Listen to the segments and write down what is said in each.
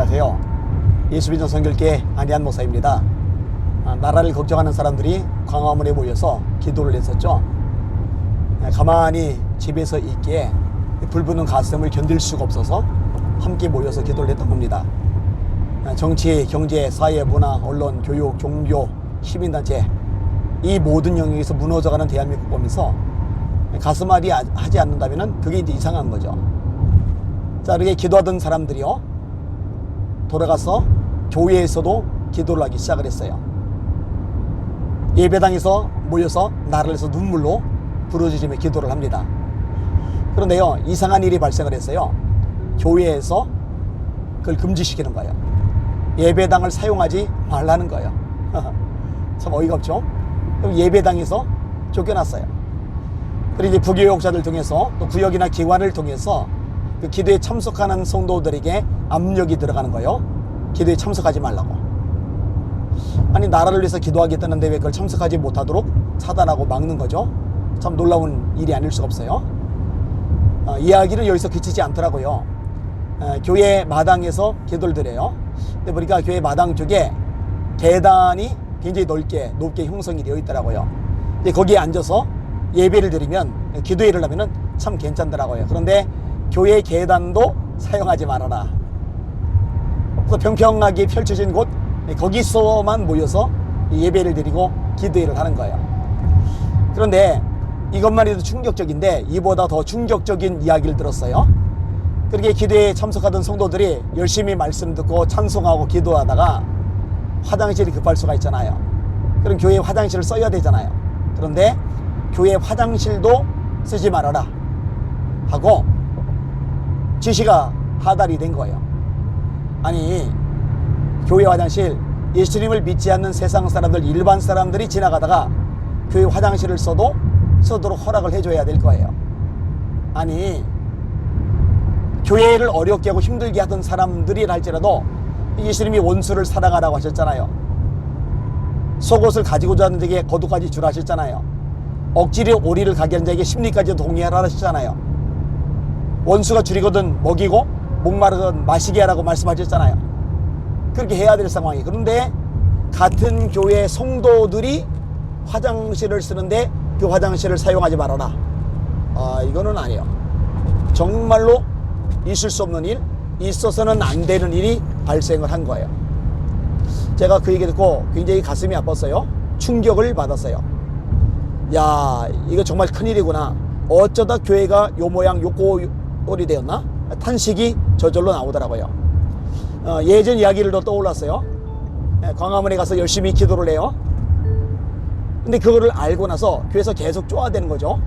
안녕하세요. 예수비전 선교회 안희한 목사입니다. 나라를 걱정하는 사람들이 광화문에 모여서 기도를 했었죠. 가만히 집에서 있기에 불붙는 가슴을 견딜 수가 없어서 함께 모여서 기도를 했던 겁니다. 정치, 경제, 사회, 문화, 언론, 교육, 종교, 시민단체 이 모든 영역에서 무너져가는 대한민국 보면서 가슴앓이 하지 않는다면 그게 이제 이상한 거죠. 자, 이렇게 기도하던 사람들이요, 돌아가서 교회에서도 기도를 하기 시작을 했어요. 예배당에서 모여서 나를 해서 눈물로 부르짖으며 기도를 합니다. 그런데요, 이상한 일이 발생을 했어요. 교회에서 그걸 금지시키는 거예요. 예배당을 사용하지 말라는 거예요. 참 어이가 없죠. 그럼 예배당에서 쫓겨났어요. 그리고 이제 부교육자들 통해서 또 구역이나 기관을 통해서 그 기도에 참석하는 성도들에게 압력이 들어가는 거예요. 기도에 참석하지 말라고. 아니, 나라를 위해서 기도하겠다는데 왜 그걸 참석하지 못하도록 차단하고 막는 거죠. 참 놀라운 일이 아닐 수가 없어요. 이야기는 여기서 그치지 않더라고요. 교회 마당에서 기도를 드려요. 근데 보니까 교회 마당 쪽에 계단이 굉장히 높게 형성이 되어 있더라고요. 근데 거기에 앉아서 예배를 드리면, 기도회를 하면은 참 괜찮더라고요. 그런데 교회 계단도 사용하지 말아라. 그래서 평평하게 펼쳐진 곳, 거기서만 모여서 예배를 드리고 기도회를 하는 거예요. 그런데 이것만 해도 충격적인데 이보다 더 충격적인 이야기를 들었어요. 그렇게 기도회에 참석하던 성도들이 열심히 말씀 듣고 찬송하고 기도하다가 화장실이 급할 수가 있잖아요. 그럼 교회 화장실을 써야 되잖아요. 그런데 교회 화장실도 쓰지 말아라 하고 지시가 하달이 된 거예요. 아니, 교회 화장실, 예수님을 믿지 않는 세상 사람들, 일반 사람들이 지나가다가 교회 화장실을 쓰도록 허락을 해줘야 될 거예요. 아니, 교회를 어렵게 하고 힘들게 하던 사람들이라 할지라도 예수님이 원수를 사랑하라고 하셨잖아요. 속옷을 가지고자 하는 자에게 겉옷까지 주라 하셨잖아요. 억지로 오리를 가게 하는 자에게 심리까지 동의하라 하셨잖아요. 원수가 줄이거든 먹이고 목마르든 마시게 하라고 말씀하셨잖아요. 그렇게 해야 될 상황이. 그런데 같은 교회 성도들이 화장실을 쓰는데 그 화장실을 사용하지 말아라. 이거는 아니에요. 정말로 있을 수 없는 일, 있어서는 안 되는 일이 발생을 한 거예요. 제가 그 얘기 듣고 굉장히 가슴이 아팠어요. 충격을 받았어요. 야, 이거 정말 큰일이구나. 어쩌다 교회가 요 모양 요 꼴이 되었나? 탄식이 저절로 나오더라고요. 예전 이야기를 더 떠올랐어요. 광화문에 가서 열심히 기도를 해요. 근데 그거를 알고 나서 교회에서 계속 쪼아대는 거죠.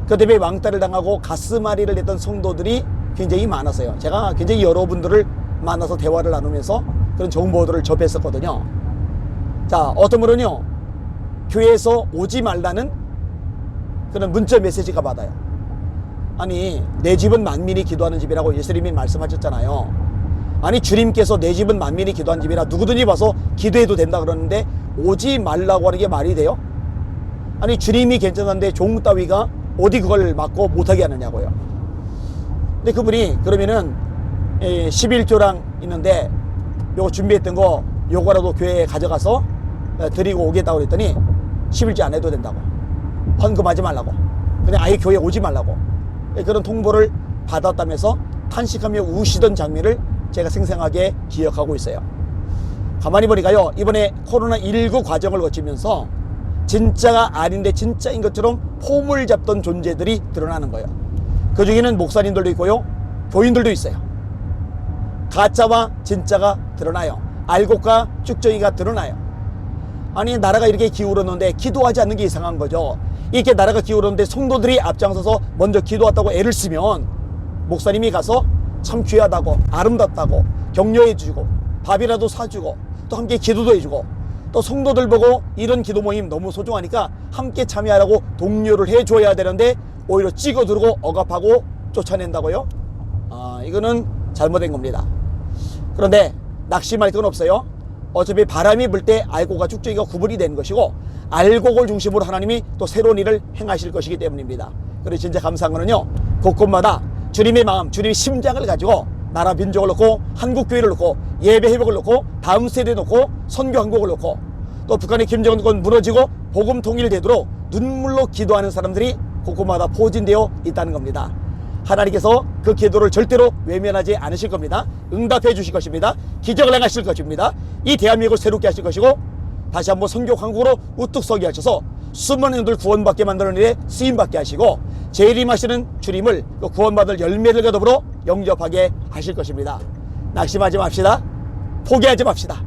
그 때문에 왕따를 당하고 가스마리를 했던 성도들이 굉장히 많았어요. 제가 굉장히 여러분들을 만나서 대화를 나누면서 그런 정보들을 접했었거든요. 자, 어떤 분은요, 교회에서 오지 말라는 그런 문자 메시지가 받아요. 아니, 내 집은 만민이 기도하는 집이라고 예수님이 말씀하셨잖아요. 아니, 주님께서 내 집은 만민이 기도하는 집이라 누구든지 와서 기도해도 된다 그러는데 오지 말라고 하는 게 말이 돼요? 아니, 주님이 괜찮은데 종 따위가 어디 그걸 막고 못하게 하느냐고요. 근데 그분이 그러면은 11조랑 있는데 요거 준비했던 거 요거라도 교회에 가져가서 드리고 오겠다고 그랬더니 11조 안 해도 된다고, 헌금하지 말라고, 그냥 아예 교회에 오지 말라고 그런 통보를 받았다면서 탄식하며 우시던 장면을 제가 생생하게 기억하고 있어요. 가만히 보니까요, 이번에 코로나19 과정을 거치면서 진짜가 아닌데 진짜인 것처럼 폼을 잡던 존재들이 드러나는 거예요. 그 중에는 목사님들도 있고요, 교인들도 있어요. 가짜와 진짜가 드러나요. 알곡과 쭉정이가 드러나요. 아니, 나라가 이렇게 기울었는데 기도하지 않는 게 이상한 거죠. 이렇게 나라가 기울었는데 성도들이 앞장서서 먼저 기도했다고 애를 쓰면 목사님이 가서 참 귀하다고 아름답다고 격려해주고 밥이라도 사주고 또 함께 기도도 해주고 또 성도들 보고 이런 기도 모임 너무 소중하니까 함께 참여하라고 독려를 해줘야 되는데 오히려 찍어들고 억압하고 쫓아낸다고요? 이거는 잘못된 겁니다. 그런데 낙심할 건 없어요. 어차피 바람이 불 때 알곡과 쭉정이가 구분이 되는 것이고 알곡을 중심으로 하나님이 또 새로운 일을 행하실 것이기 때문입니다. 그래서 진짜 감사한 거는요, 곳곳마다 주님의 마음, 주님의 심장을 가지고 나라 민족을 놓고 한국교회를 놓고 예배 회복을 놓고 다음 세대에 놓고 선교 항복을 놓고 또 북한의 김정은권 무너지고 복음 통일되도록 눈물로 기도하는 사람들이 곳곳마다 포진되어 있다는 겁니다. 하나님께서 그 기도를 절대로 외면하지 않으실 겁니다. 응답해 주실 것입니다. 기적을 행하실 것입니다. 이 대한민국을 새롭게 하실 것이고 다시 한번 선교 강국으로 우뚝 서게 하셔서 수많은 이들 구원받게 만드는 일에 쓰임받게 하시고 재림하시는 주님을 그 구원받을 열매들과 더불어 영접하게 하실 것입니다. 낙심하지 맙시다. 포기하지 맙시다.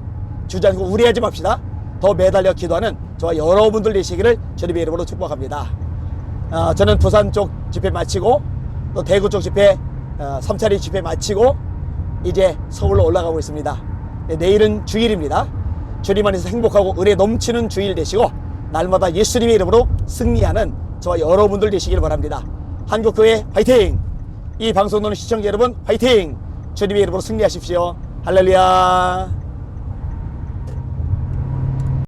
주저앉고 우려하지 맙시다. 더 매달려 기도하는 저와 여러분들 되시기를 주님의 이름으로 축복합니다. 저는 부산 쪽 집회 마치고 또 대구 쪽 집회 3차례 집회 마치고 이제 서울로 올라가고 있습니다. 내일은 주일입니다. 주님 안에서 행복하고 은혜 넘치는 주일 되시고 날마다 예수님의 이름으로 승리하는 저와 여러분들 되시길 바랍니다. 한국교회 화이팅! 이 방송 보는 시청자 여러분 화이팅! 주님의 이름으로 승리하십시오. 할렐루야.